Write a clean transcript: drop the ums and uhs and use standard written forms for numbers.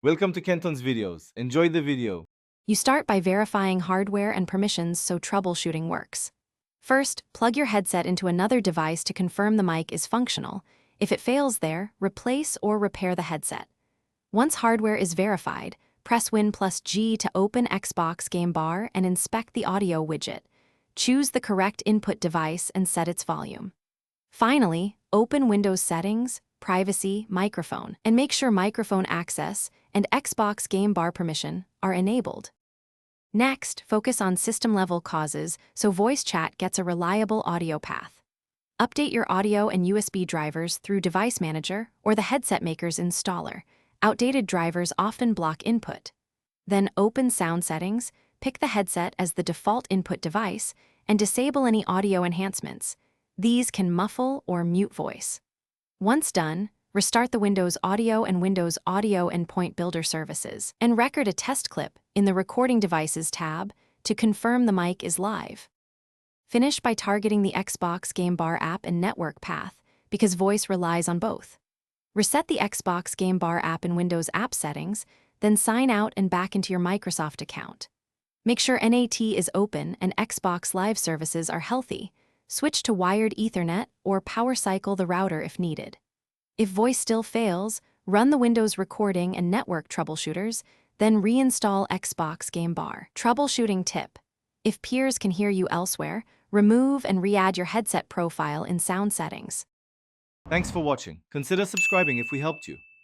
Welcome to Kenton's videos. Enjoy the video. You start by verifying hardware and permissions so troubleshooting works. First, plug your headset into another device to confirm the mic is functional. If it fails there, replace or repair the headset. Once hardware is verified, press Win+G to open Xbox Game Bar and inspect the audio widget. Choose the correct input device and set its volume. Finally, open Windows Settings, Privacy, Microphone, and make sure microphone access and Xbox Game Bar permission are enabled. Next, focus on system-level causes so voice chat gets a reliable audio path. Update your audio and USB drivers through Device Manager or the headset maker's installer. Outdated drivers often block input. Then open Sound Settings, pick the headset as the default input device, and disable any audio enhancements. These can muffle or mute voice. Once done, restart the Windows Audio and Windows Audio Endpoint Builder services and record a test clip in the Recording Devices tab to confirm the mic is live. Finish by targeting the Xbox Game Bar app and network path because voice relies on both. Reset the Xbox Game Bar app in Windows App Settings, then sign out and back into your Microsoft account. Make sure NAT is open and Xbox Live services are healthy. Switch to wired Ethernet or power cycle the router if needed. If voice still fails, run the Windows Recording and Network troubleshooters, then reinstall Xbox Game Bar. Troubleshooting tip: if peers can hear you elsewhere, remove and re-add your headset profile in sound settings. Thanks for watching. Consider subscribing if we helped you.